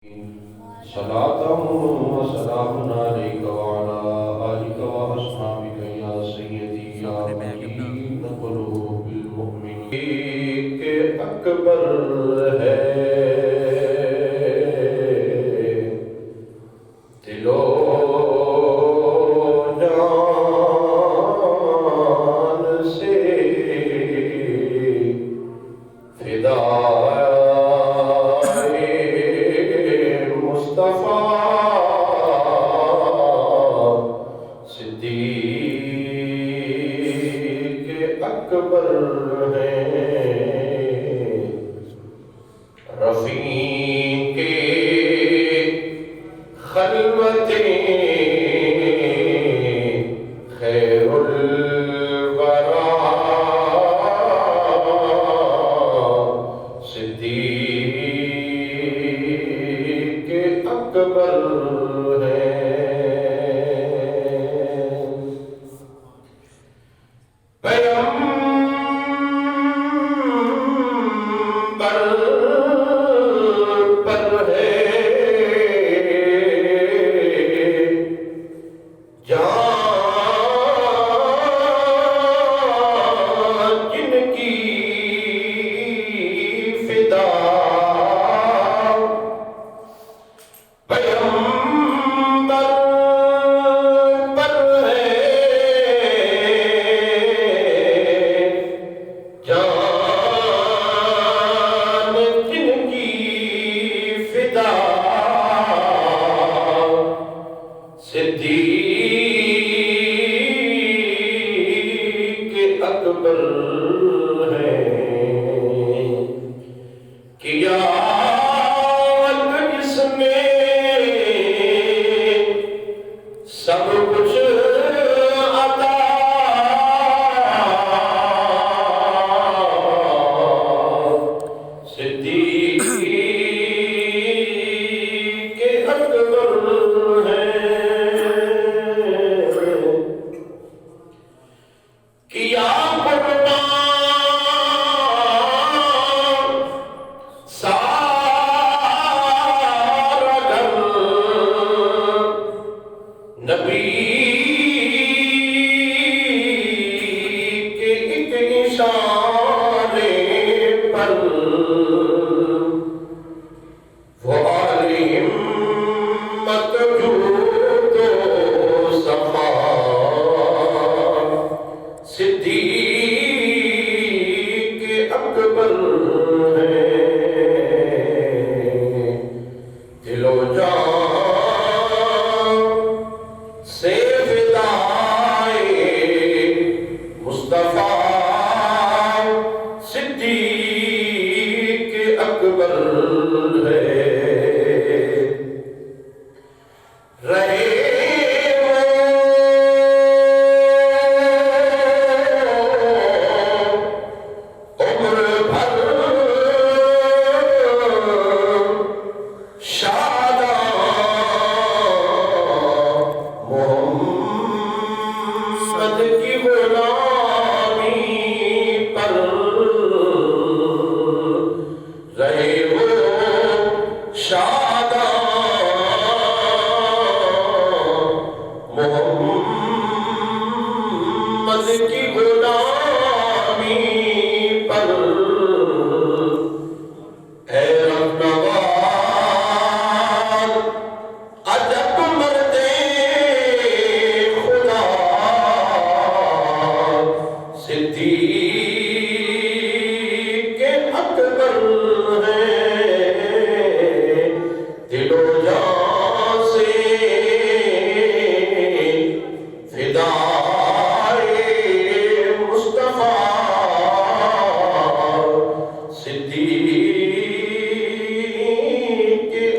صلاة وسلام عليك وعلى آلك وأصحابك يا سيدي يا مكين قلوب المؤمنين کہ اکبر ہے دل و جان سے فدا اکبر ہیں رفیق خلوتیں خیر الورا صدیق اکبر صدیق اکبر ہیں کیا جس میں سب کچھ عطا صدیق اکبر کیا قربان سارا گھر نبی کے ایک اشارے پر وہ علی ہمت جود و صفا صدیق اکبر ہیں دل و جان سے فدائے مصطفیٰ صدیق اکبر ہے رہے کی غلامی پر رہے وہ شاداں محمد کی غلامی پر اے رب نواز عجب مردے خدا صدیق اکبر ہیں دل و جان سے فدائے مصطفیٰ صدیق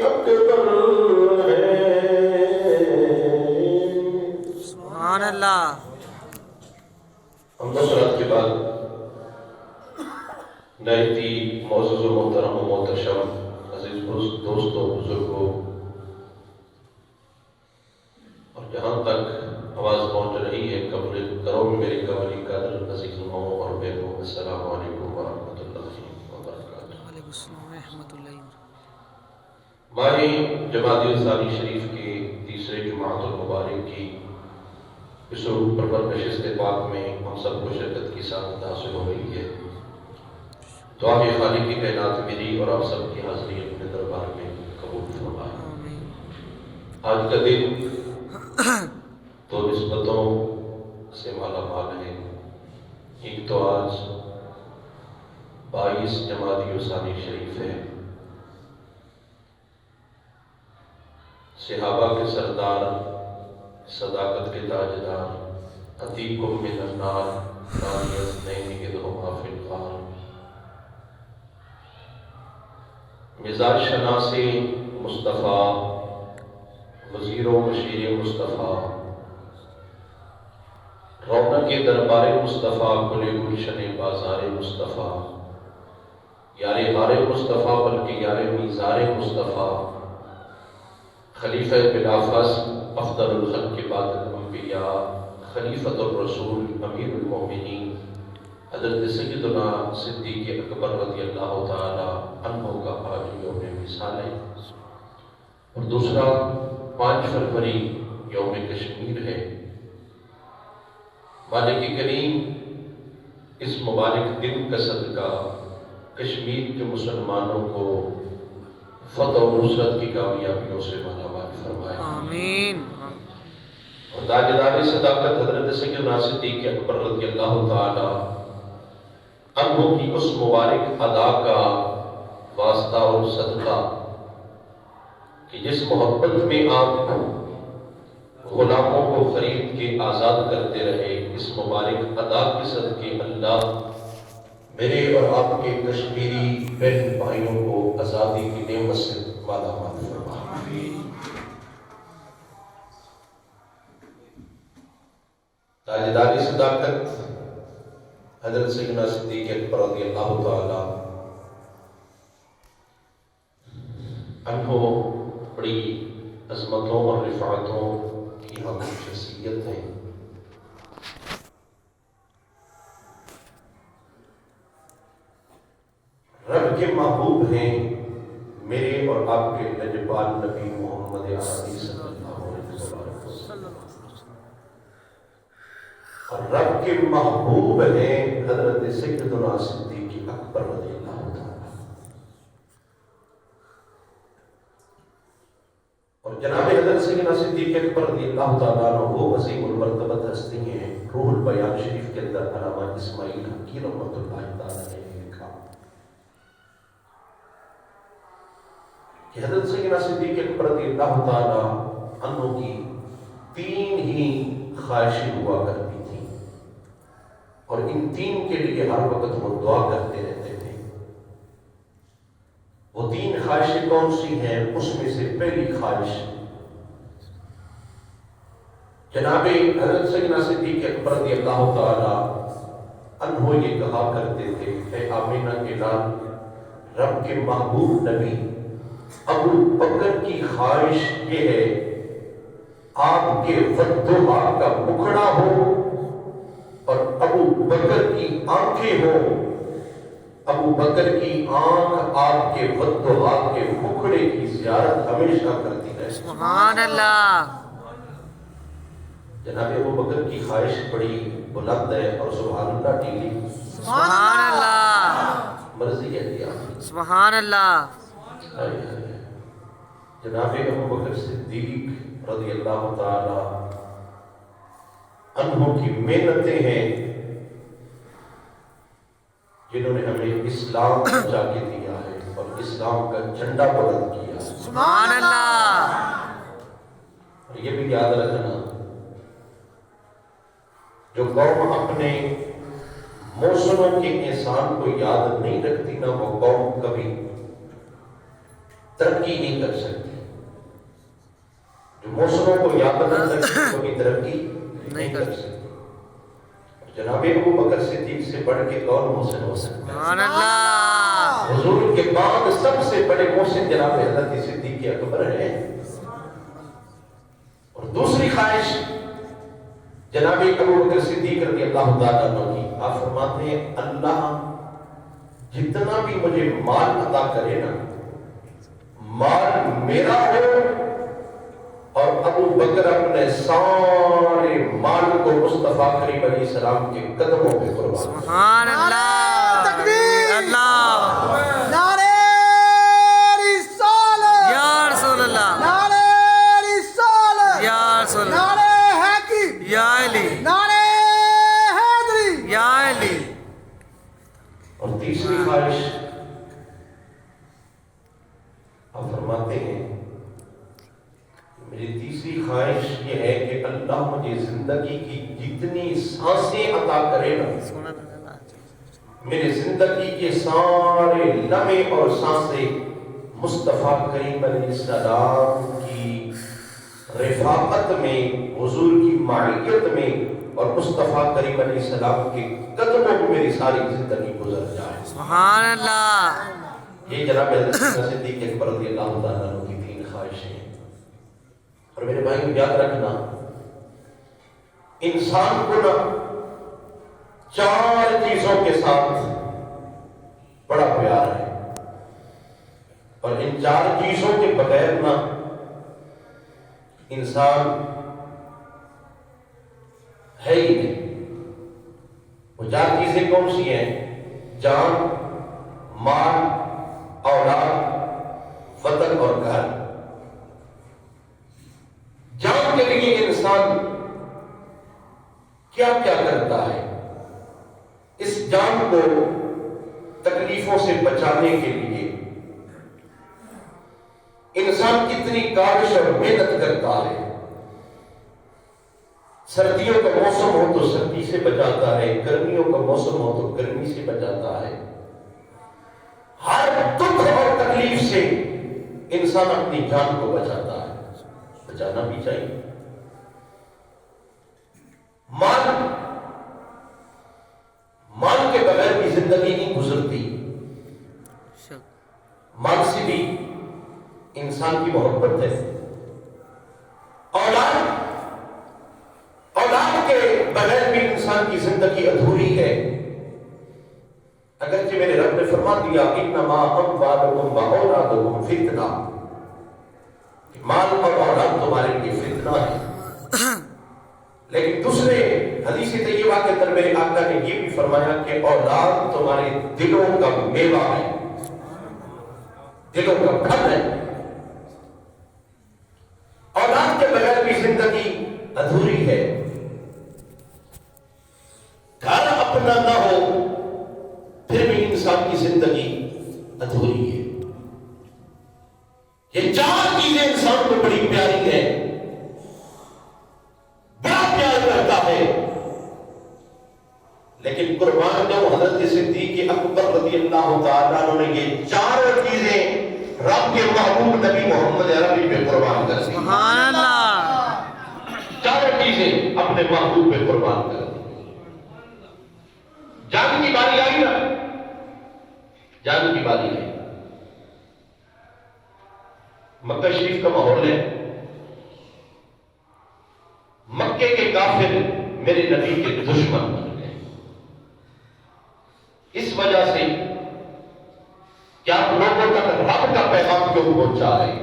اکبر ہیں سبحان اللہ حمد و صلوات کے بعد نہایتی معزز و محترم و محتشم عزیز دوستوں بزرگوں اور جہاں تک آواز پہنچ رہی ہے قبل کرو میرے قبلی قدر عزیزوں اور بہنوں السلام علیکم ورحمۃ اللہ وبرکاتہ۔ وعلیکم السلام ورحمۃ اللہ وبرکاتہ۔ ماہ جمادی الثانی شریف کی تیسرے جماعت المبارک کی اس روح پرور نشست پاک میں ہم سب کو شرکت کی سعادت حاصل ہو رہی ہے۔ دعا کہ خالق کی کائنات میری اور آپ سب کی حاضری اپنے دربار میں قبول فرمائے۔ آج کا دن دو نسبتوں سے مالا مال ہے۔ ایک تو آج 22 جمادی الثانی شریف ہے۔ صحابہ کے سردار، صداقت کے تاجدار، عتیقم من النار ثانی اثنین اذہما فی الغار، مزاج شناس مصطفیٰ، وزیر و مشیر مصطفیٰ، رونق دربار مصطفیٰ، گل گلشن بازار مصطفیٰ، یار غار مصطفیٰ بلکہ یار میزار مصطفیٰ، خلیفہ بلا فصل افضل الخلق کے بعد الانبیاء، خلیفۃ الرسول امیر المومنین حضرت سیدنا صدیق اکبر رضی اللہ تعالی عنہ کا آج یوم وصال ہے۔ اور دوسرا 5 فروری یوم کشمیر ہے۔ مالک کریم اس مبارک دن کا صدقہ کشمیر کے مسلمانوں کو فتح و نصرت کی کامیابیوں سے مالا مال فرمائے، آمین۔ اور تاجدار صداقت حضرت سیدنا صدیق اکبر رضی اللہ تعالی عنہ کی اس مبارک ادا کا واسطہ اور صدقہ کہ جس محبت میں آپ غلاموں کو خرید کے آزاد کرتے رہے، اس مبارک ادا کے صدقے اللہ میرے اور آپ کے کشمیری بہن بھائیوں کو آزادی کی نعمت سے مالا مال فرمائے۔ تاجدار صداقت حضرت سیدنا صدیق اکبر رضی اللہ تعالی عنہ بڑی عظمتوں اور رفعتوں کی ہم شخصیت ہیں۔ رب کے محبوب ہیں، میرے اور آپ کے نجبان نبی محمد عربی صلی اللہ علیہ وسلم، اور رب کے محبوب ہیں حضرت سیدنا صدیق اکبر رضی اللہ تعالی، اور جناب حضرت سیدنا صدیق اکبر رضی اللہ تعالیٰ عنہ وہ عظیم المرتبت ہستی ہیں۔ روح البیان شریف کے اندر علامہ اسماعیل حقی رحمۃ اللہ تعالیٰ نے لکھا کہ حضرت سیدنا صدیق اکبر رضی اللہ تعالیٰ عنہ کی 3 ہی خواہشیں ہوا کرتی تھیں، اور ان 3 کے لیے ہر وقت وہ دعا کرتے رہتے تھے۔ وہ 3 خواہشیں کون سی ہیں؟ اس میں سے پہلی خواہش جناب حضرت سیدنا صدیق اکبر رضی اللہ تعالی عنہ یہ کہا کرتے تھے، اے آمینہ کے لال، رب کے محبوب نبی ابو بکر کی خواہش یہ ہے آپ کے والدہا کا مکھڑا ہو اور ابو بکر کی آنکھیں ہو، ابو بکر کی آنکھ آپ کے والدہا کے مکھڑے کی زیارت ہمیشہ کرتی رہے۔ سبحان اللہ۔ جناب ابو بکر کی خواہش بڑی بلند ہے، اور سبحان اللہ ٹیلی سبحان اللہ۔ مرضی ہے دیا۔ سبحان اللہ۔ جناب ابو بکر صدیق رضی اللہ تعالی عنہ کی محنتیں ہیں جنہوں نے ہمیں اسلام پہنچا کے دیا ہے اور اسلام کا جھنڈا بلند کیا ہے۔ سبحان اللہ۔ اور یہ بھی یاد رکھنا، جو قوم اپنے موسموں کے احسان کو یاد نہیں رکھتی نا، وہ قوم کبھی ترقی نہیں کر سکتی۔ جو موسموں کو یاد نہ رکھتی کبھی ترقی نہیں کر سکتی۔ جناب ابو بکر صدیق سے بڑھ کے کون محسن ہو سکتا ہے؟ سبحان اللہ۔ حضور کے بعد سب سے بڑے محسن جناب حضرت صدیق اکبر ہیں۔ اور دوسری خواہش جناب ابو بکر صدیق رضی اللہ تعالیٰ عنہ کی، آپ فرماتے ہیں اللہ جتنا بھی مجھے مال عطا کرے نا، مال میرا ہو اور ابو بکر اپنے سارے مال کو مصطفیٰ کریم علیہ السلام کے قدموں پہ قربان. سبحان اللہ. تکبیر. اللہ. نعرہ رسالت. یا رسول اللہ. نعرہ رسالت. یا رسول اللہ. نعرہ حیدری. یا علی. نعرہ حیدری. یا علی. اور تیسری خواہش آپ فرماتے ہیں میری تیسری خواہش یہ ہے کہ اللہ مجھے زندگی کی جتنی سانسیں عطا کرے نا، میرے زندگی کے سارے لمحے اور سانسیں مصطفیٰ کریم علیہ السلام کی رفاقت میں، حضور کی معیت میں اور مصطفیٰ کریم علیہ السلام کے قدموں میں میری ساری زندگی گزر جائے. سبحان اللہ. یہ جناب حضرت صدیق اکبر رضی اللہ تعالیٰ عنہ کی تین خواہشیں ہیں. اور میرے بھائی یاد رکھنا، انسان کو نا چار چیزوں کے ساتھ بڑا پیار ہے، اور ان چار چیزوں کے بغیر نا انسان ہے ہی نہیں. وہ چار چیزیں کون سی ہیں؟ جان، مال، اولاد، وطن اور گھر. جان کے لیے انسان کیا کیا کرتا ہے، اس جان کو تکلیفوں سے بچانے کے لیے انسان کتنی کاوش اور محنت کرتا ہے. سردیوں کا موسم ہو تو سردی سے بچاتا ہے، گرمیوں کا موسم ہو تو گرمی سے بچاتا ہے. ہر دکھ اور تکلیف سے انسان اپنی جان کو بچاتا ہے. بچانا بھی چاہیے. مال کے بغیر بھی زندگی نہیں گزرتی. مال سے بھی انسان کی محبت ہے. اولاد کے بغیر بھی انسان کی زندگی ادھوری ہے. اگرچہ میرے رب نے فرما دیا انما اموالکم واولادکم فتنہ، مال اور اولاد تمہارے لیے فتنہ ہے. لیکن دوسرے حدیث طیبہ کے اندر میرے آقا نے یہ بھی فرمایا کہ اولاد تمہارے دلوں کا میوہ ہے، دلوں کا پھل ہے. اولاد کے بغیر بھی زندگی ادھوری ہے. گھر اپنا نہ ہو پھر بھی انسان کی زندگی ادھوری ہے. یہ چار چیزیں انسان کو بڑی پیاری ہیں، بڑا پیار کرتا ہے. لیکن قربان جاؤں حضرت صدیق اکبر رضی اللہ تعالیٰ عنہ نے یہ چاروں چیزیں رب کے محبوب نبی محمد عربی پہ قربان کر دی. سبحان اللہ. چاروں چیزیں اپنے محبوب پہ قربان کر دی. جان کی باری آئی نا، جان کی باری آئی. مکہ شریف کا ماحول ہے. مکے کے کافر میرے نبی کے دشمن بن گئے. اس وجہ سے کیا لوگوں تک رب کا پیغام کیوں پہنچا رہے،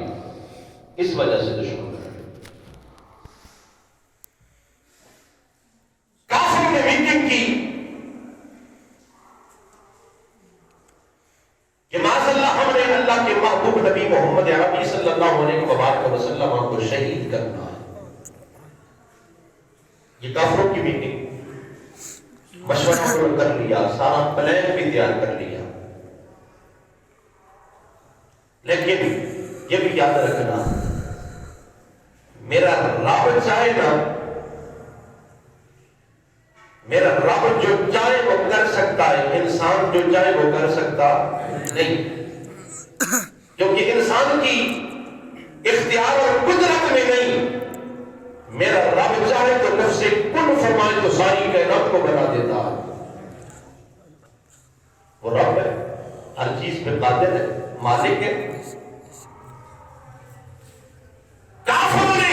اس وجہ سے دشمن بن گئے. کافر نے میٹنگ کی کہ معاذ اللہ ہم نے اللہ کے محبوب نبی محمد عربی صلی اللہ علیہ وسلم کو شہید کرنا ہے. یہ کافروں کی میٹنگ، مشورہ کر لیا، سارا پلان بھی تیار کر لیا. لیکن یہ بھی یاد رکھنا، میرا رب چاہے نا، میرا رب جو چاہے وہ کر سکتا ہے، انسان جو چاہے وہ کر سکتا نہیں. کیونکہ انسان کی اختیار اور قدرت میں نہیں. میرا رب چاہے تو نفس کن فرمائے تو ساری کائنات کو بنا دیتا ہے. وہ رب ہے، ہر چیز پہ قادر ہے، مالک ہے. کافروں نے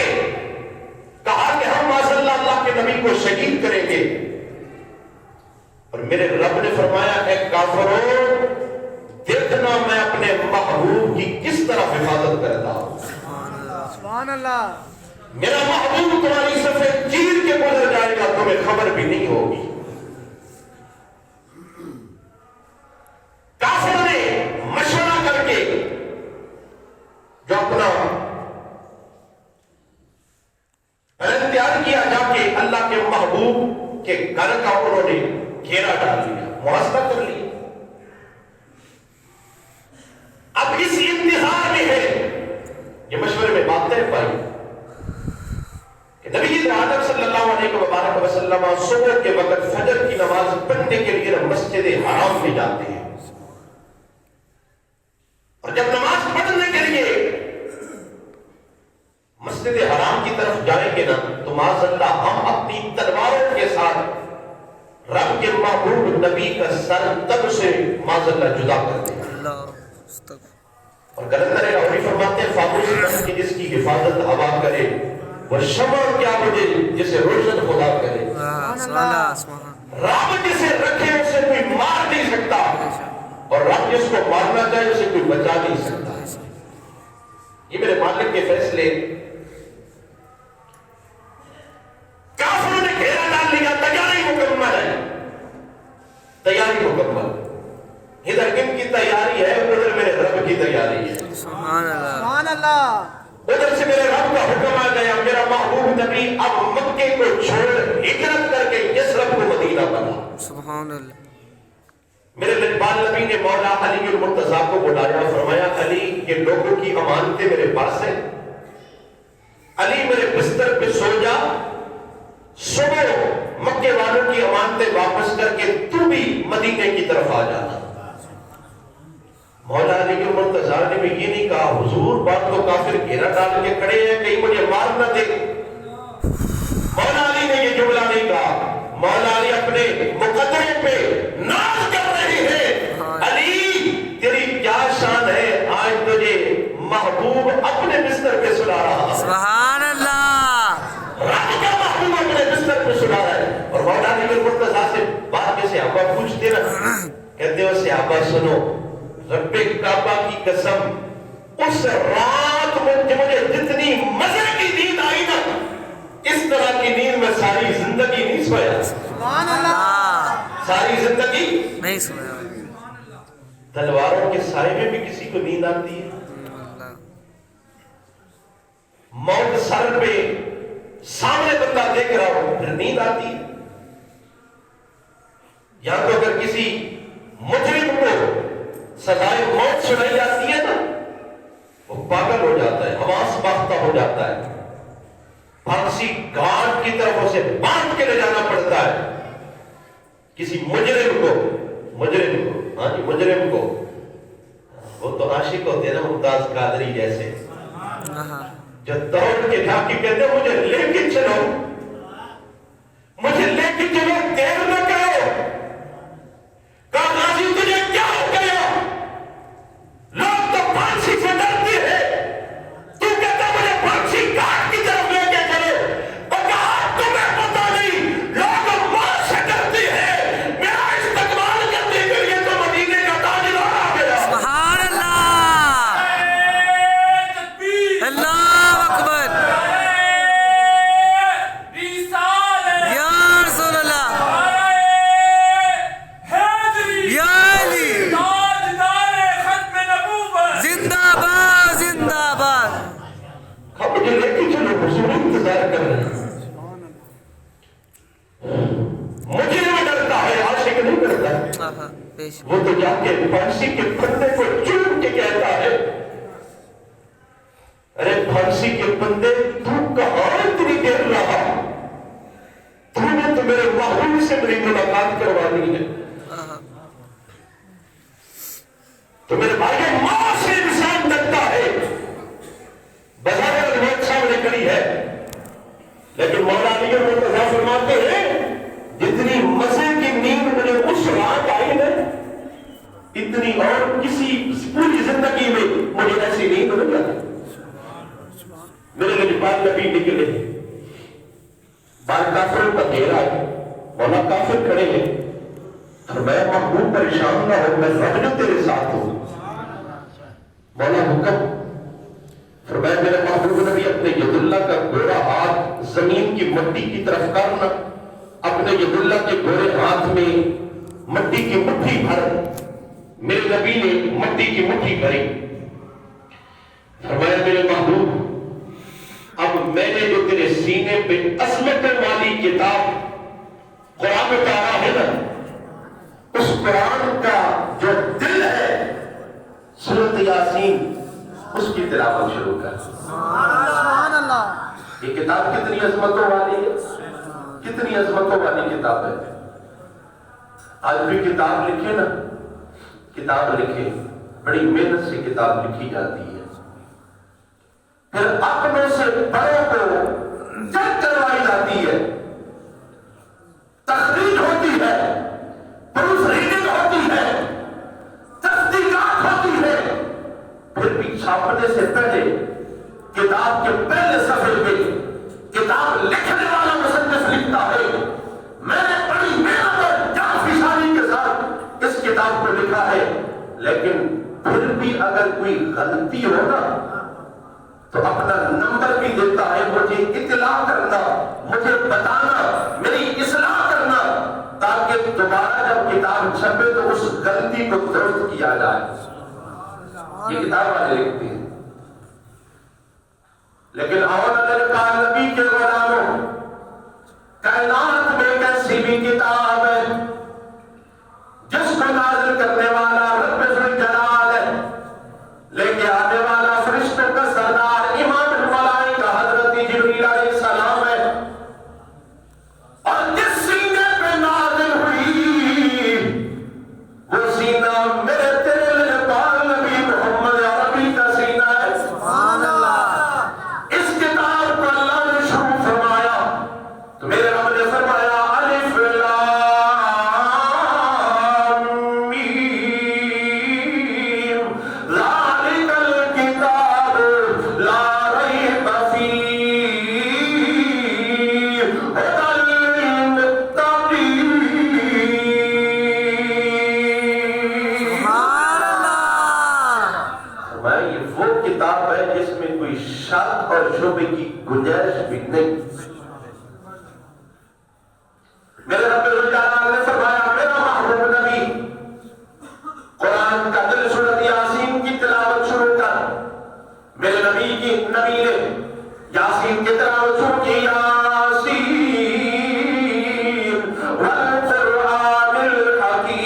کہا کہ ہم معاذ اللہ اللہ کے نبی کو شہید کریں گے، اور میرے رب نے فرمایا اے کافروں، دیکھنا میں اپنے محبوب محبوب کی کس طرح حفاظت کرتا ہوں. سبحان اللہ. میرا محبوب تمہاری صفے چیر کے گزر جائے گا, تمہیں خبر بھی نہیں ہوگی. کافر نے مشورہ کر کے جو اپنا پلان تیار کیا, جا کے اللہ کے محبوب کے گھر کا انہوں نے گھیرا ڈال لیا, محاصرہ کر لیا. اب اس انتظار میں ہے, یہ مشورے میں بات طے پائی کہ نبی عالم صلی اللہ علیہ وسلم صبح کے وقت فجر کی نماز پڑھنے کے لیے مسجد حرام میں جاتے ہیں, اور جب نماز پڑھنے کے لیے مسجد حرام کی طرف جائیں گے نا, تو معاذ اللہ ہم اپنی تلواروں کے ساتھ رب کے محبوب نبی کا سر تب سے معاذ اللہ جدا کر دیں گے. اور کلندر لاہوری فرماتے ہیں, فاموس بن کی جس کی حفاظت ہوا کرے, وہ شمع کیا مجھے جسے روشن خدا کرے. رب جسے رکھے اسے کوئی مار نہیں سکتا, اور رب جس کو مارنا چاہے اسے کوئی بچا نہیں سکتا. یہ میرے مالک کے فیصلے. کافروں نے گھیرا ڈال لیا, تیاری مکمل ہے, تیاری مکمل. ادھر کن کی تیاری ہے, ادھر میرے رب کی تیاری ہے. سبحان اللہ. ادھر سے میرے رب کا حکم آ گیا, میرا محبوب نبی اب مکے کو چھوڑ ہجرت کر کے یثرب کو مدینہ بنا. سبحان اللہ. میرے لبال نبی نے مولا علی المرتضیٰ کو بلایا, فرمایا علی یہ لوگوں کی امانتیں میرے پاس ہیں, علی میرے بستر پہ سو جا, صبح مکے والوں کی امانتیں واپس کر کے تو بھی مدینے کی طرف آ جانا. مولا علی المرتضیٰ نے بھی یہ نہیں کہا حضور بات تو کافر گھیرا ڈال کے کھڑے ہیں, کہیں مجھے مار نہ دے. مولا علی نے یہ جملہ نہیں کہا. مولا علی اپنے مقدرے پہ ناز کر رہے ہیں, علی تیری کیا شان ہے, آج تجھے محبوب اپنے بستر پہ سلا رہا ہے. سبحان اللہ. رب کا محبوب اپنے بستر پہ سلا رہا ہے. اور مولا علی المرتضیٰ سے بعد میں صحابہ پوچھتے نا, کہتے ہو صحابہ سنو, رب کعبہ کی قسم اس رات میں مجھے جتنی مزے کی نیند آئی نا, اس طرح کی نیند میں ساری زندگی نہیں سویا. سبحان اللہ. ساری زندگی نہیں سویا. تلواروں کے سائے میں بھی کسی کو نیند آتی ہے. موت سر پہ سامنے بندہ دیکھ رہا ہو پھر نیند آتی ہے. یا تو اگر کسی مجرم کو سزائے موت سنائی جاتی ہے نا, وہ پاگل ہو جاتا ہے, حواس باختہ ہو جاتا ہے, پھانسی گھاٹ کی طرف اسے باندھ کے لے جانا پڑتا ہے. کسی مجرم کو ہاں جی مجرم کو, وہ تو عاشق ہوتے ہیں نا ممتاز قادری جیسے, جو دوڑ کے جا کے کہتے ہیں مجھے لے کے چلو, مجھے لے کے چلو, دیر نہ کرو. کہا غازی تجھے کیا ہو گیا, لوگ تو پھانسی سے ڈرتے ہیں, تو کہتا مجھے پھانسی گھاٹ کی طرف لے کے چلو. اور کہا تمہیں پتہ نہیں لوگ موت سے ڈرتے ہیں, میرا استقبال کرنے کے لیے تو مدینے کا تاجدار آ گیا. سبحان اللہ. اللہ اکبر. یا رسول اللہ. یا علی. زندہ باد زندہ باد. اب مجھے لے کے چلو, حضور انتظار کر رہے ہیں. مجھے نہیں ڈرتا ہے, عاشق نہیں ڈرتا. وہ تو جا کے پھانسی کے پھندے کو چوم کے کہتا ہے, ارے پھانسی کے پھندے تو کہاں اتنی دیر رہا, تو نے تو میرے محبوب سے میری ملاقات کروانی ہے. تو میرے بھائی ماں سے انسان ڈرتا ہے, بظاہر روایت سامنے کھڑی ہے, لیکن مولا علی المرتضیٰ فرماتے ہیں جتنی مزے کی نیند مجھے اس رات آئی ہے, اتنی اور کسی پوری زندگی میں مجھے ایسی نیند نہیں آئی. میرے لجپال نبی نکلے, بار کافروں کا گھیرا ہے, مولا کافر کھڑے ہیں, اور میں محبوب پریشان نہ ہو, میں رب جو تیرے ساتھ ہوں. مولا حکم فرمایا میرے محبوب نبی اپنے ید اللہ کا گورا ہاتھ زمین کی مٹی کی طرف کرنا. اپنے ید اللہ کے گورے ہاتھ میں مٹی کی مٹھی بھر. میرے نبی نے مٹی کی مٹھی بھری. فرمایا میرے محبوب اب میں نے جو تیرے سینے پہ عظمت والی کتاب قرآن اتارا ہے نا، اس قرآن کا جو دل ہے سورۃ یاسین، اس کی تلاوت شروع کر. سبحان اللہ. یہ کتاب کتنی عظمتوں والی ہے، کتنی عظمتوں والی کتاب ہے. آج بھی کتاب لکھے نا، کتاب لکھے بڑی محنت سے کتاب لکھی جاتی ہے، پھر اپنے سے بڑوں کو جج کروائی جاتی ہے، تخریج ہوتی ہے، پروف ریڈنگ ہوتی ہے، تصدیقات ہوتی ہے. پھر بھی چھاپنے سے پہلے کتاب کے پہلے صفحے پہ کتاب لکھنے والا مصنف لکھتا ہے میں نے بڑی محنت اور جانفشانی کے ساتھ اس کتاب کو لکھا ہے، لیکن پھر بھی اگر کوئی غلطی ہو نا تو اپنا نمبر بھی دیتا ہے، مجھے اطلاع کرنا، مجھے بتانا، میری اصلاح کرنا، تاکہ دوبارہ جب کتاب چھپے تو اس غلطی کو درست کیا جائے. یہ کتاب والے لکھتے ہیں. لیکن اور نبی کے غلاموں، کائنات میں ایک ایسی بھی کتاب ہے جس کو نازل کرنے والا رب ذوالجلال ہے، لے کے آنے والا فرشتوں کا سردار امام الملائکہ حضرت جبریل علیہ السلام ہے، اور جس سینے پہ نازل ہوئی وہ سینہ میرے تیرے لبال نبی محمد عربی کا سینہ ہے. سبحان اللہ. اس کتاب کو اللہ نے شروع فرمایا تو میرے رب نے فرمایا الف لام میم ذالک الکتاب لا ریب فیہ ھدی للمتقین. سبحان اللہ. فرمایا یہ وہ کتاب ہے جس میں کوئی شک اور شبہ کی گنجائش بھی نہیں. میرے رب ذوالجلال نے فرمایا میرا محبوب نبی قرآن کا دل سورۃ یاسین کی تلاوت شروع کر. میرے نبی نے یاسین کی تلاوت شروع کی. یاسین والقرآن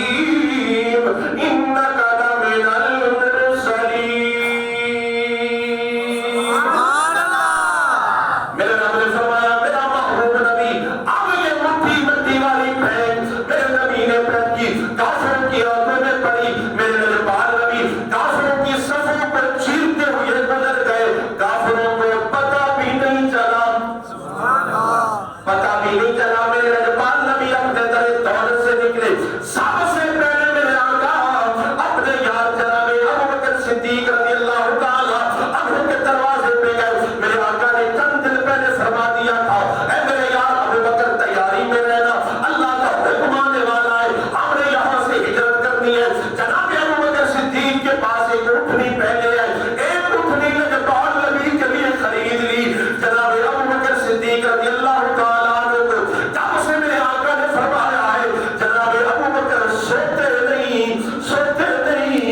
الحکیم انک لمن المرسلین. سبحان اللہ. میرے رب نے فرمایا میرا محبوب نبی اب یہ مٹھی مٹی والی پھینک میرے نبی نے پھینک کی، کافروں کی آنکھوں میں پڑی. میرے نبی نبی کافروں کی صفوں پر چیرتے ہوئے گزر گئے، کافروں کو پتہ بھی نہیں چلا، پتہ بھی نہیں چلا. میرے نبی اپنے در دولت سے نکلے. سب سے پہلے میرے آقا اپنے یار جناب ابوبکر صدیق رضی اللہ تعالی عنہ کے دروازے پہ گئے. میرے آقا نے چند دن پہلے فرما دیا تھا اے میرے یار ابوبکر تیاری میں رہنا، اللہ کا حکم آنے والا ہے، ہم نے یہاں سے ہجرت کرنی ہے. جناب ابوبکر صدیق کے پاس ایک اٹھنی پہلے ہے، ایک اٹھنی لجپال نبی کے لیے خرید لی. جناب ابوبکر صدیق رضی اللہ تعالیٰ عنہ کو جب سے میرے آقا نے فرمایا ہے جناب ابوبکر سوتے نہیں، سوتے نہیں،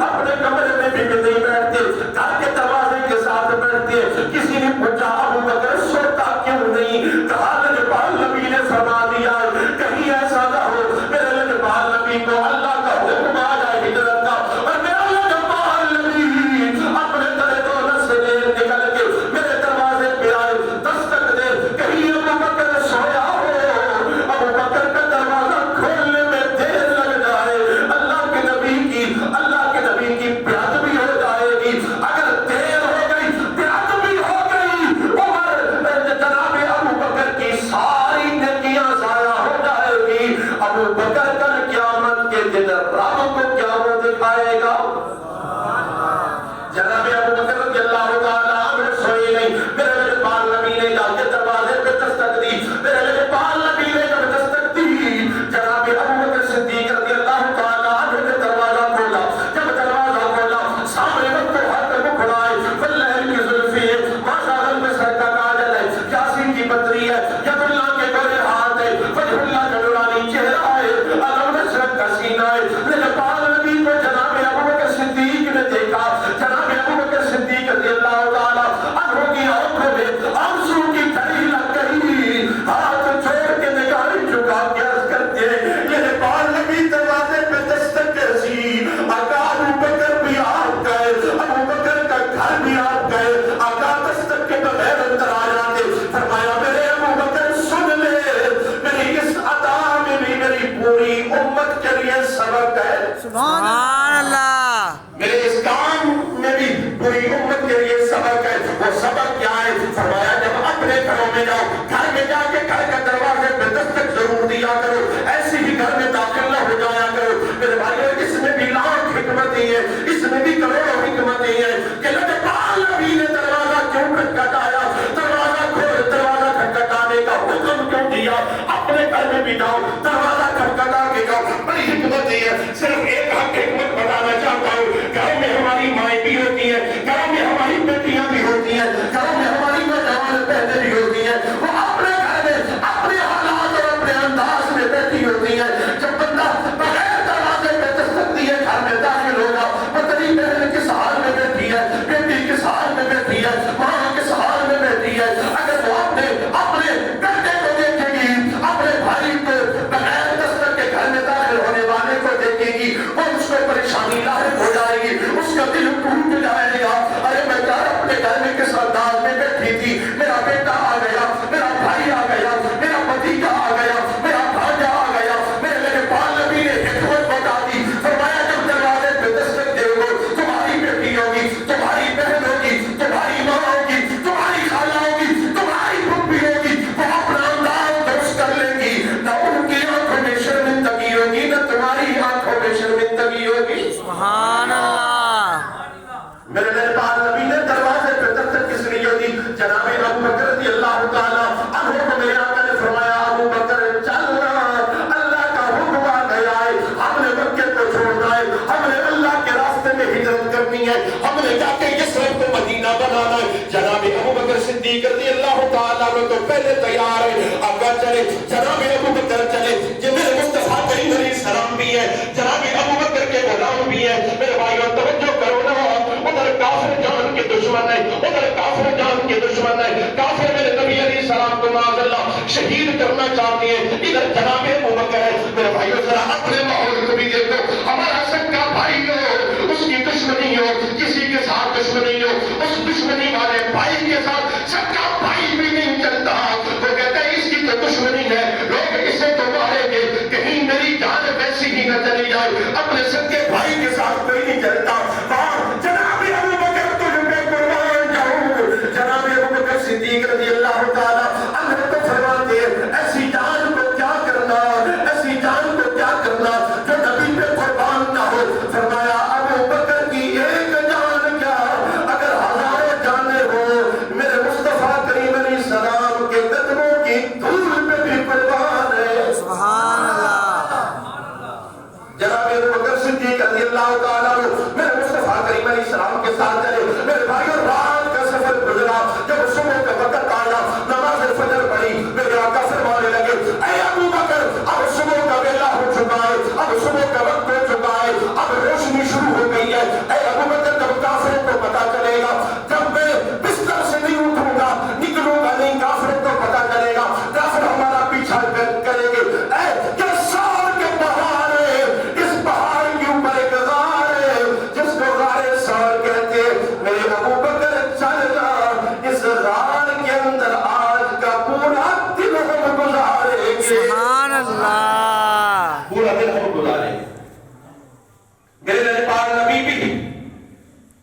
اپنے کمرے میں بھی نہیں بیٹھتے، گھر کے دروازے کے ساتھ بیٹھتے. کسی نے پوچھا ابوبکر سوتا کیوں نہیں؟ کہا لجپال نبی نے فرما دیا ہے کہیں ایسا نہ ہو میرے لجپال نبی کو اللہ کا حکم آ جائے ہجرت کا، اور میرا لجپال نبی اپنے در دولت سے نکل کے میرے دروازے پہ آئے، دستک دے کہیں ابوبکر سویا ہو، ابوبکر کا دروازہ کھولنے میں دیر لگ جائے، اللہ کے نبی کی بے ادبی ہو جائے گی. اگر دیر ہو گئی، بے ادبی ہو گئی، وہ میں آنسو کی دھڑی لگ گئی، ہاتھ چھوڑ کے نگاہیں جھکا کے عرض کرتے میرے پال نبی دروازے پہ دستک کیسی، آقا ابو بکر بھی آپ گئے، ابو بکر کا گھر بھی آپ گئے، آقا دستک کے بغیر اندر آ جاتے، فرمایا میرے ابو بکر سن لے، میری اس عطا میں بھی میری پوری امت کے لیے سبق ہے، سبحان اللہ، میرے اس کام میں بھی پوری امت کے لیے سبق ہے۔ وہ سبق کیا ہے؟ فرمایا جب اپنے گھروں میں جاؤ، گھر میں جا کے گھر کے دروازے پہ دستک ضرور دیا کرو، ایسی ہی گھر میں داخل نہ ہو جایا کرو۔ میرے بھائیو اس میں بھی لاکھ حکمتیں ہیں، اس میں بھی کروڑوں حکمتیں ہیں کہ لجپال نبی نے دروازہ کیوں کھٹکھٹایا، دروازہ کھول، دروازہ کھٹکھٹانے کا حکم کیوں دیا، اپنے گھر میں بھی جاؤ دروازہ کھٹکھٹا کے جاؤ، بڑی حکمتیں ہیں۔ صرف ایک حکمت بتانا چاہتا ہوں، گھروں میں ہماری مائیں بھی ہوتی ہیں، گھروں میں ہماری بیٹیاں بھی ہوتی ہیں، گھروں میں ہماری نوجوان بہنیں بھی ہوتی ہیں، وہ اپنے گھر میں اپنے حالات اور اپنے انداز میں بیٹھی ہوتی ہیں۔ جب بندہ بغیر دروازے پہ دستک دیے گھر میں داخل ہوگا، پتنی بہن کس حال میں بیٹھی ہے، بیٹی کس حال میں بیٹھی ہے، ماں کس حال میں بیٹھی ہے، اگر وہ اپنے بیٹے کو دیکھے گی، اپنے بھائی کو بغیر دستک کے گھر میں داخل ہونے والے کو دیکھے گی، وہ اس کو پریشانی لاحق ہو جائے گی، اس کا دل ٹوٹ جائے گا۔ ارے میں یار اپنے گھر میں کس انداز میں بیٹھی تھی، میرا بیٹا آ گیا، میرا بھائی آ گیا، میرا بھتیجا آ گیا، میرا بھانجا آ گیا، میرے لجپال نبی نے حکمت بتا دی، فرمایا جب دروازے پہ دستک دے گو، تمہاری بیٹی ہوگی، تمہاری بہن ہوگی، تمہاری ماں ہوگی، تمہاری خالہ ہوگی، تمہاری پھوپھی ہوگی، وہ اپنا انداز درست کر لیں گی، نہ ان کی آنکھوں میں شرمندگی ہوگی، نہ تمہاری آنکھوں میں شرمندگی ہوگی۔ سبحان اللہ، میرے لجپال نبی نے دروازے پہ دستک کس لیے دی؟ جناب ابو بکر رضی اللہ تعالیٰ عنہ کو میرے آقا نے فرمایا ابو بکر چلنا، اللہ کا حکم آ گیا ہے، ہم نے مکے کو چھوڑنا ہے، ہم نے اللہ کے راستے میں ہجرت کرنی ہے، ہم نے جا کے یثرب کو مدینہ بنانا ہے۔ جناب ابو بکر صدیق رضی اللہ تعالیٰ عنہ تو پہلے تیار ہے، آقا چلے، جناب ابو بکر چلے، یہ میرے مصطفیٰ کریم علیہ السلام بھی ہے، جناب ابو بکر کے غلام بھی ہے۔ میرے بھائیو توجہ کرو نا، ادھر کافر جان کے دشمن ہے، ادھر کافر جان کے دشمن ہے، کافر میرے نبی علیہ السلام کو معاذ اللہ شہید کرنا چاہتے ہیں، ادھر جناب ابو بکر ہے۔ میرے بھائیو ذرا اپنے ماحول کو بھی دیکھو، ہمارا سکا بھائی ہو، اس کی دشمنی ہو، کسی کے ساتھ دشمنی ہو، اس دشمنی والے بھائی کے ساتھ سکا بھائی بھی نہیں چلتا، وہ کہتا ہے اس کی تو دشمنی ہے، لوگ اسے تو ماریں گے، کہیں میری جان ویسی ہی نہ چلی جائے، اپنے سکے بھائی کے ساتھ کوئی نہیں چلتا۔ جناب ابو بکر تجھ پہ قربان جاؤں، جناب ابو بکر صدیق رضی اللہ تعالیٰ عنہ تو فرماتے ہیں ایسی جان کو کیا کرنا، ایسی جان کو کیا کرنا جو نبی پہ قربان نہ ہو۔ فرمایا ابو بکر کی ایک جان کیا اگر ہزاروں جانیں ہوں، میرے مصطفیٰ کریم علیہ السلام کے قدموں کی دھول پہ بھی قربان ہے۔ سبحان اللہ، جناب ابو بکر صدیق رضی اللہ تعالیٰ عنہ میرے مصطفیٰ کریم علیہ السلام کے ساتھ چلے۔ میرے بھائیو رات کا سفر گزرا، جب صبح کا وقت آیا، نماز فجر پڑھی، میرے آقا فرمانے لگے اے ابو بکر اب صبح کا ویلا ہو چکا ہے، اب صبح کا وقت ہو چکا ہے، اب روشنی شروع ہو گئی ہے۔ اے ابو بکر جب کافروں کو پتا چلے گا، جب میں بستر سے نہیں اٹھوں گا، نکلوں گا نہیں، کافروں کو پتا چلے گا، کافر ہمارا پیچھا کریں گے۔ اے کیا سال کے بہار ہے، اس پہاڑ کے اوپر ایک غار ہے جس کو غار سار کہتے ہیں۔ میرے ابو بکر چل جا، اس غار کے اندر آج کا پورا دن ہم گزاریں گے، سبحان اللہ، پورا دن ہم گزاریں گے۔ میرے لجپال نبی بھی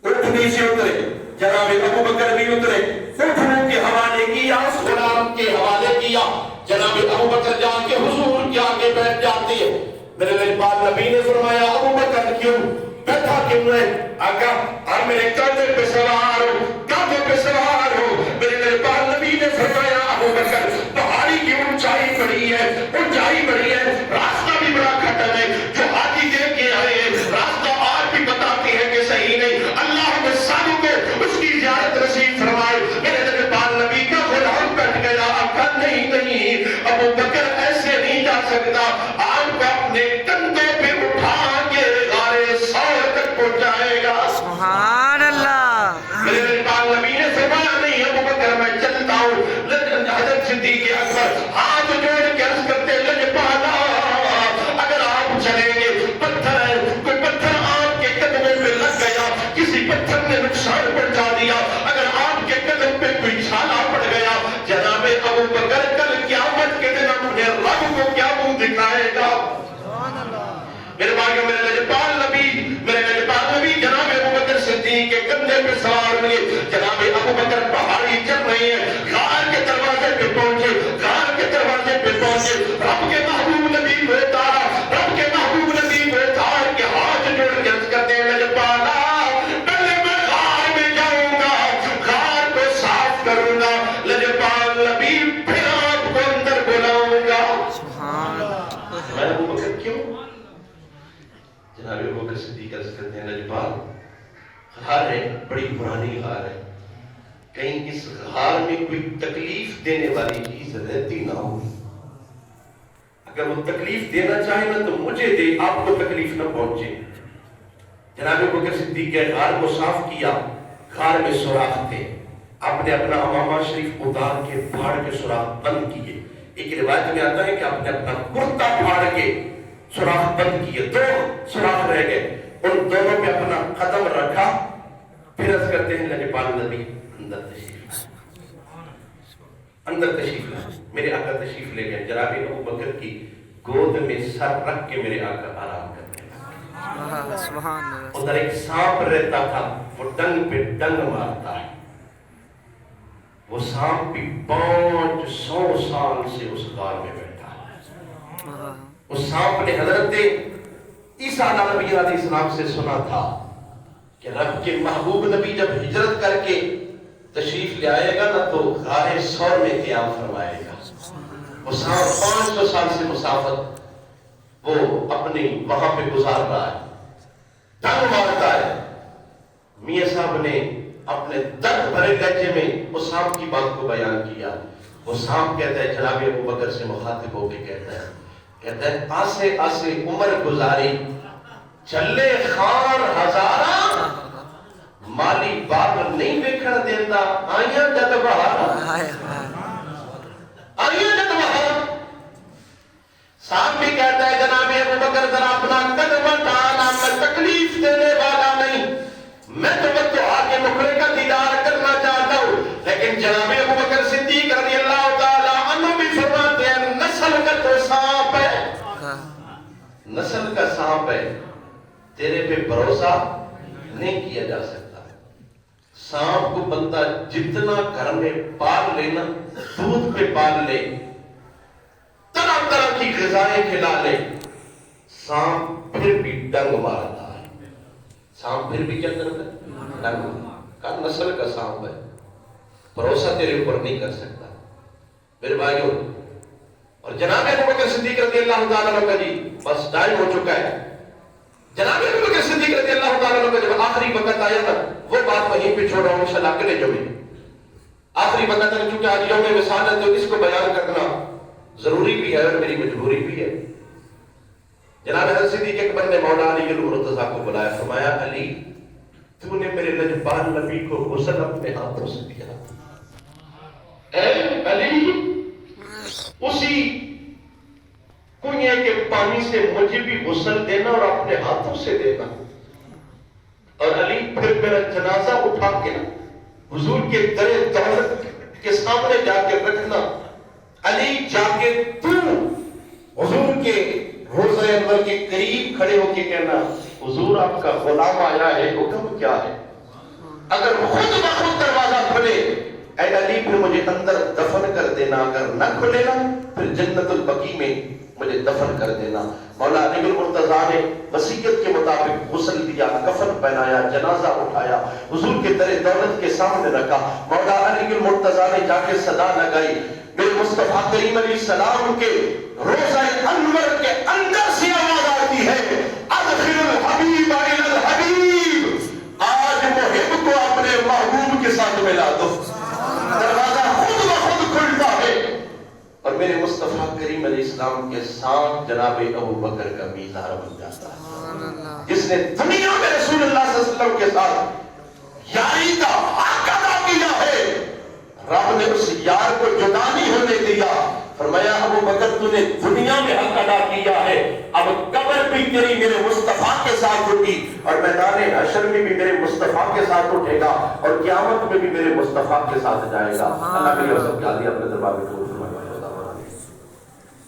اٹھنی سے اترے، جناب ابو بکر بھی اترے، اٹھنوں کے حوالے کیا، اس غلام کے حوالے کیا، جناب ابو بکر جا کے حضور کے آگے بیٹھ جاتی ہے۔ میرے لجپال نبی نے فرمایا ابو بکر کیوں بیٹھا کیوں ہے؟ آقا آپ میرے کاندھے پہ سوار ہو، کاندھے پہ سوار ہو۔ میرے لجپال نبی نے فرمایا ابو بکر پہاڑی کی اونچائی بڑی ہے، اونچائی بڑی ہے، راستہ بھی بڑا کھٹن ہے، جو حاجی دے کے آئے ہیں راستہ آپ بھی بتاتے ہیں کہ صحیح نہیں، اللہ ہمیں سالوں کو اس کی زیارت نصیب فرمائے۔ میرے لجپال نبی کا غلام بیٹھ گیا، آقا نہیں نہیں ابو بکر ایسے نہیں جا سکتا، آپ کو اپنے کندھوں پہ اٹھا کے غار سور تک پہنچائے گا۔ سبحان اللہ، میرے لجپال نبی نے فرمایا نہیں ابو بکر میں چل گا لجپال نبی پھر آپ کو اندر بلاؤں گا میں ابو بکر کیوں جناب ابو بکر صدیق عرض کرتے ہیں لجپال غار ہے بڑی پرانی غار ہے کہیں اس غار میں کوئی تکلیف دینے والی چیز رہتی نہ ہو اگر وہ تکلیف دینا چاہے نا تو مجھے دے آپ کو تکلیف نہ پہنچے جناب ابو بکر صدیق نے غار کو صاف کیا غار میں سوراخ تھے آپ نے اپنا امامہ شریف اتار کے پھاڑ کے سوراخ بند کیے ایک روایت میں آتا ہے کہ آپ نے اپنا کرتا پھاڑ کے سوراخ بند کیے دو سوراخ رہ گئے ان دونوں پہ اپنا قدم رکھا پھر عرض کرتے ہیں لجپال نبی اندر تشریف لائے میرے آقا تشریف لے گئے جناب ابو بکر کی گود میں سر رکھ کے میرے آقا آرام کرتے ہیں ادھر ایک سانپ رہتا تھا وہ ڈنگ پہ ڈنگ مارتا ہے وہ سانپ بھی 500 سال سے اس غار میں بیٹھا ہے اس سانپ نے حضرت عیسیٰ علیہ السلام سے سنا تھا کہ رب کے محبوب نبی جب ہجرت کر کے تشریف لے آئے گا نا تو غار ثور میں قیام فرمائے گا وہ سانپ 500 سال سے مسافت وہ اپنی وہاں پہ گزار رہا ہے ڈنگ مارتا ہے میاں صاحب نے اپنے درد بھرے لہجے میں اس سانپ کی بات کو بیان کیا وہ سانپ کہتا ہے جناب ابو بکر سے مخاطب ہو کے کہتا ہے آسے آسے عمر گزاری چلے خان ہزارہ مالی باپ نہیں بیکھن دیتا آئیاں جد بہارا آئیاں جد بہارا سانپ بھی کہتا ہے جناب ابو بکر ذرا اپنا قدم اٹھانا میں تکلیف دینے والا نہیں میں تو آگے نکلے کا دیدار کرنا چاہتا ہوں لیکن جناب ابو بکر صدیق رضی اللہ تعالیٰ عنہ بھی فرماتے ہیں نسل کا تو سانپ ہے نسل کا سانپ ہے تیرے پہ بھروسہ نہیں کیا جا سکتا سانپ کو بندہ جتنا گھر میں پال لینا دودھ پہ پال لے طرح طرح کی غذائیں کھلا لے سانپ پھر بھی ڈنگ مارتا ہے سانپ پھر بھی کیا کرتا ہے ڈنگ کا نسل کا سانپ ہے بھروسہ تیرے اوپر نہیں کر سکتا میرے بھائیوں اور جناب ابو بکر صدیق رضی اللہ تعالیٰ عنہ کا جی بس ٹائم ہو چکا ہے جناب ابو بکر صدیق رضی اللہ تعالیٰ عنہ کا جب آخری وقت آیا تھا وہ بات وہیں پہ چھوڑ رہا ہوں انشاءاللہ اگلے جمعے آخری وقت ہے چونکہ آج یوم وصال ہے تو اس کو بیان کرنا ضروری بھی ہے اور میری مجبوری بھی ہے جناب حضرت صدیق اکبر نے مولا علی المرتضیٰ کو بلایا فرمایا علی تو نے میرے لجپال نبی کو غسل اپنے ہاتھوں سے دیا اے علی اسی کنویں کے پانی سے مجھے بھی غسل دینا اور اپنے ہاتھوں سے دینا اور علی پھر میرا جنازہ اٹھا کے حضور کے در دولت کے سامنے جا کے رکھنا علی جا کے تو حضور کے روضہ انور کے قریب کھڑے ہو کے کہنا حضور آپ کا غلام آیا ہے حکم کیا ہے اگر خود بخود دروازہ کھلے اے علی پھر مجھے اندر دفن کر دینا اگر نہ کھلے نا پھر جنت البقیع میں مجھے دفن کر دینا مولا علی المرتضیٰ نے وصیت کے مطابق غسل دیا کفن پہنایا جنازہ اٹھایا حضور کے در دولت کے سامنے رکھا مولا علی المرتضیٰ نے جا کے صدا لگائی میرے مصطفیٰ کریم علیہ السلام کے روضہ انور کے اندر سے آواز آتی ہے ادخل الحبیب الی الحبیب آج محب کو اپنے محبوب کے ساتھ ملا دو دروازہ خود بخود کھلتا ہے اور میرے مصطفیٰ کریم علیہ السلام کے ساتھ جناب ابو بکر کا میزار بن جاتا ہے جس نے دنیا میں رسول اللہ صلی اللہ علیہ وسلم کے ساتھ یاری کا حق ادا کیا ہے رب نے اس یار کو جدا نہیں ہونے دیا فرمایا ابو بکر تو نے دنیا میں حق ادا کیا ہے اب قبر بھی تیری میرے مصطفیٰ کے ساتھ ہوگی اور میدان حشر میں بھی میرے مصطفیٰ کے ساتھ اٹھے گا اور قیامت میں بھی میرے مصطفیٰ کے ساتھ جائے گا اللہ کے لیے سب کیا دیا اپنے دربار میں